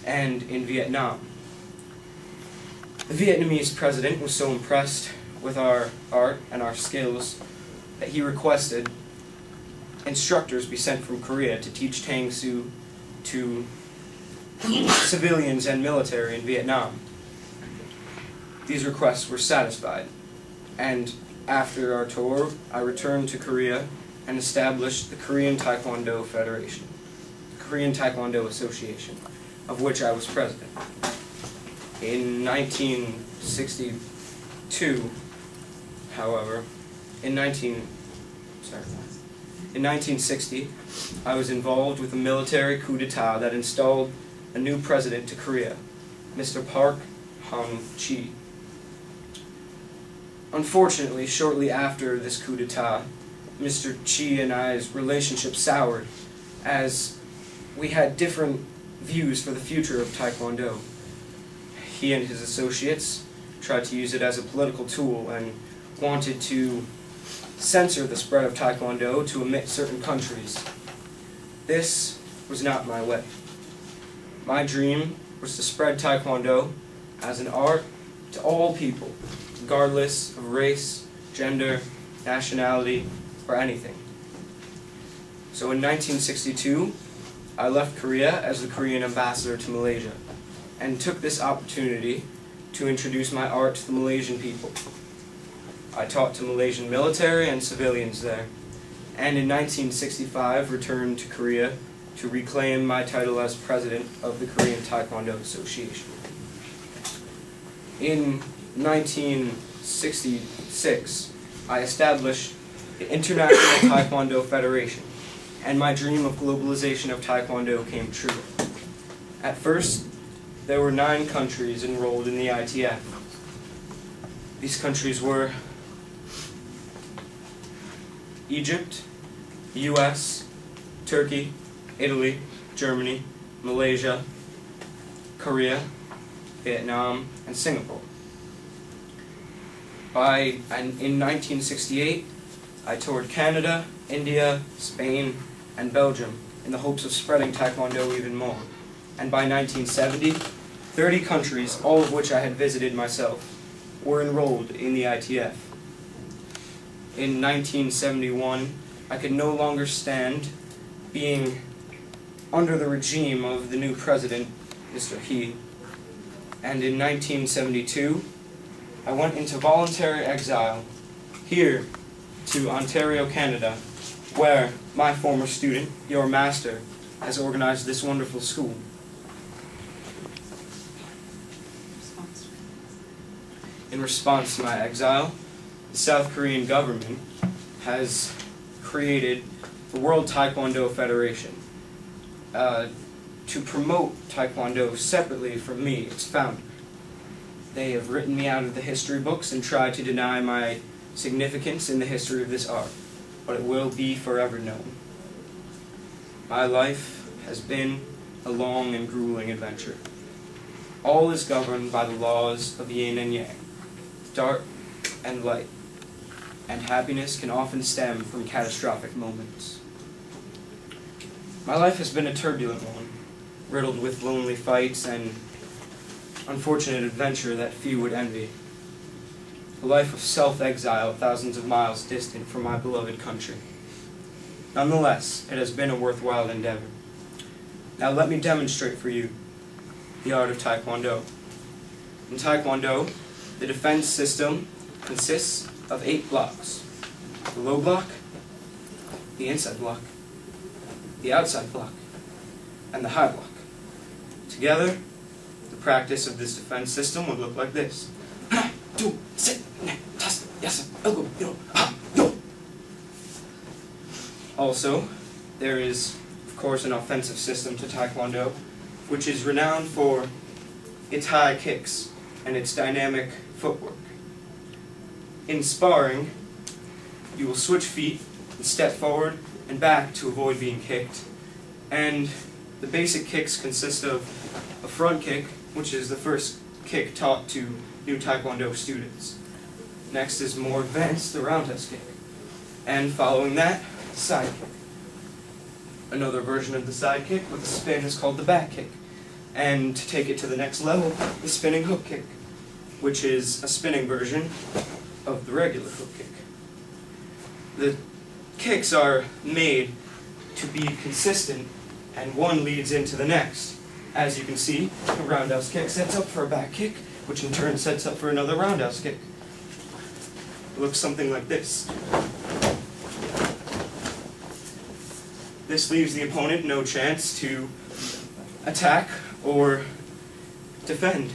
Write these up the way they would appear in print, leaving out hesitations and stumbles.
and in Vietnam. The Vietnamese president was so impressed with our art and our skills that he requested instructors be sent from Korea to teach Tang Soo to civilians and military in Vietnam. These requests were satisfied, and after our tour, I returned to Korea and established the Korean Taekwondo Federation, the Korean Taekwondo Association, of which I was president. In 1962, however, in 1960, I was involved with a military coup d'etat that installed a new president to Korea, Mr. Park Han-chi. Unfortunately, shortly after this coup d'etat, Mr. Chi and I's relationship soured as we had different views for the future of Taekwondo. He and his associates tried to use it as a political tool and wanted to censor the spread of Taekwondo to omit certain countries. This was not my way. My dream was to spread Taekwondo as an art to all people, regardless of race, gender, nationality, or anything. So in 1962, I left Korea as the Korean ambassador to Malaysia and took this opportunity to introduce my art to the Malaysian people. I taught to Malaysian military and civilians there, and in 1965 returned to Korea to reclaim my title as president of the Korean Taekwondo Association. In 1966, I established the International Taekwondo Federation, and my dream of globalization of Taekwondo came true. At first, there were 9 countries enrolled in the ITF. These countries were Egypt, US, Turkey, Italy, Germany, Malaysia, Korea, Vietnam, and Singapore. In 1968, I toured Canada, India, Spain, and Belgium in the hopes of spreading Taekwondo even more. And by 1970, 30 countries, all of which I had visited myself, were enrolled in the ITF. In 1971, I could no longer stand being under the regime of the new president, Mr. He. And in 1972, I went into voluntary exile here to Ontario, Canada, where my former student, your master, has organized this wonderful school. In response to my exile, the South Korean government has created the World Taekwondo Federation to promote Taekwondo separately from me, its founder. They have written me out of the history books and tried to deny my significance in the history of this art, but it will be forever known. My life has been a long and grueling adventure. All is governed by the laws of yin and yang, dark and light, and happiness can often stem from catastrophic moments. My life has been a turbulent one, riddled with lonely fights and unfortunate adventure that few would envy. A life of self-exile thousands of miles distant from my beloved country. Nonetheless, it has been a worthwhile endeavor. Now let me demonstrate for you the art of Taekwondo. In Taekwondo, the defense system consists of 8 blocks. The low block, the inside block, the outside block, and the high block. Together, the practice of this defense system would look like this. Also, there is, of course, an offensive system to Taekwondo, which is renowned for its high kicks and its dynamic footwork. In sparring, you will switch feet and step forward and back to avoid being kicked. And the basic kicks consist of a front kick, which is the first kick taught to new Taekwondo students. Next is more advanced, the roundhouse kick. And following that, side kick. Another version of the side kick with a spin is called the back kick. And to take it to the next level, the spinning hook kick, which is a spinning version of the regular hook kick. The kicks are made to be consistent, and one leads into the next. As you can see, a roundhouse kick sets up for a back kick, which in turn sets up for another roundhouse kick. It looks something like this. This leaves the opponent no chance to attack or defend.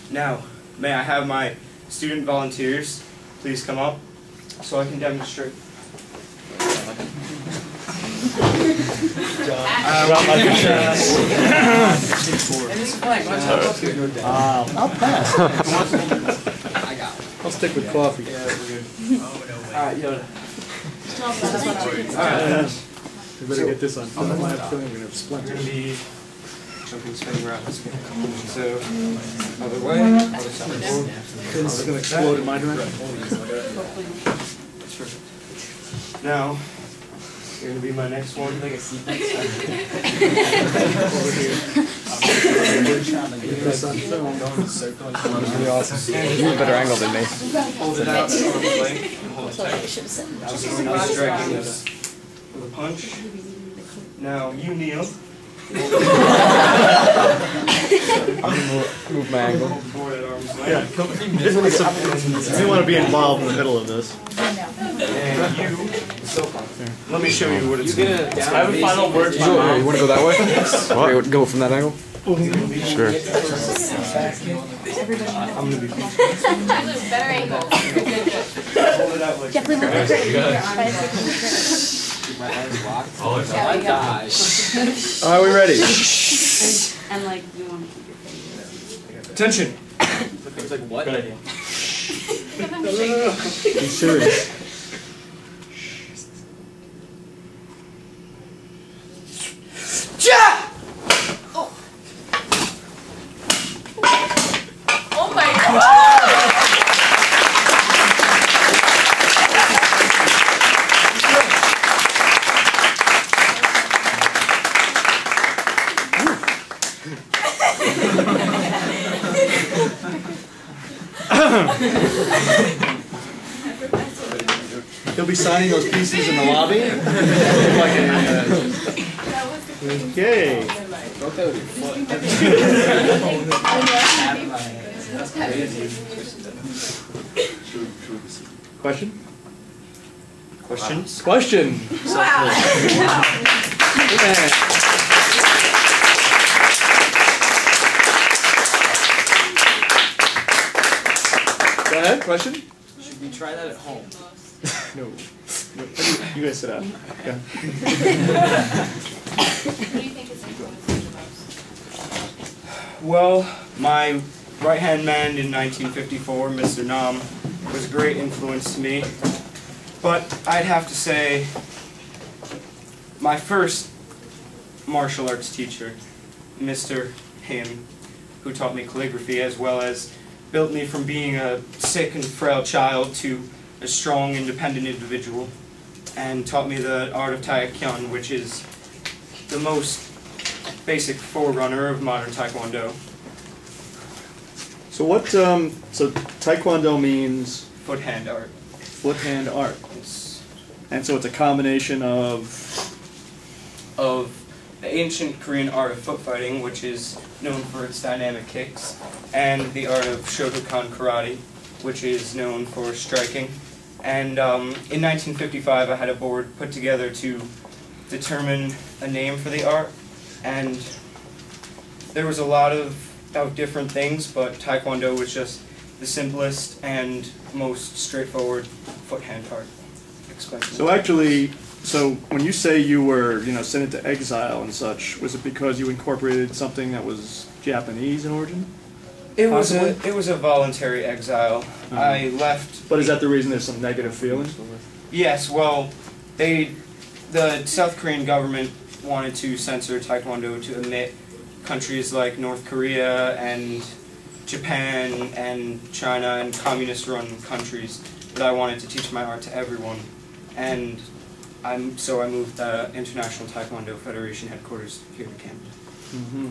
Now, may I have my student volunteers please come up so I can demonstrate. I'll pass. I'll stick with coffee. Yeah, we're good. Alright, Yoda. Alright. We better get this on film. I have a feeling we're going to have We're splinters. going to be jumping, spinning around. So, other way, other side. It's going to explode in my direction. That's perfect. Now, you're going to be my next one. Like a sequence. Over here. Get this on film. That's really awesome. You have a better angle than me. Hold it out, arm length, and hold it tight. Just striking this with a punch. Now, you kneel. I'm gonna move my angle. Hold forward at arm's length. Yeah, come. You want to be involved in the middle of this. And you, let me show you what it's going to do. I have a final word. You want to go that way? What? Go from that angle? Sure. I'm going to be Better angle. hold it out like this. Are we ready? And like, we want to keep your face. Attention! It's like what? Good idea. Be serious. Oh my god! He'll be signing those pieces in the lobby. Okay. Question? Questions? Question. Go ahead. Question? Should we try that at home? No. You guys sit down. Okay. What do you think is influenced you the most? Well, my right-hand man in 1954, Mr. Nam, was a great influence to me. But I'd have to say my first martial arts teacher, Mr. Him, who taught me calligraphy as well as built me from being a sick and frail child to a strong, independent individual, and taught me the art of Taekwondo, which is the most basic forerunner of modern Taekwondo. So what? So Taekwondo means Foot-hand art. foot-hand art, It's and so it's a combination of. the ancient Korean art of foot fighting, which is known for its dynamic kicks, and the art of Shotokan karate, which is known for striking. And in 1955, I had a board put together to determine a name for the art, and there was a lot of different things, but Taekwondo was just the simplest and most straightforward foot-hand art. So actually, so when you say you were, sent into exile and such, was it because you incorporated something that was Japanese in origin? It was Possibly? a voluntary exile. I left. But is that the reason there's some negative feelings? Yes, well, the South Korean government wanted to censor Taekwondo to omit countries like North Korea and Japan and China and communist-run countries, but I wanted to teach my art to everyone, and so I moved the International Taekwondo Federation headquarters here to Canada. Mm-hmm.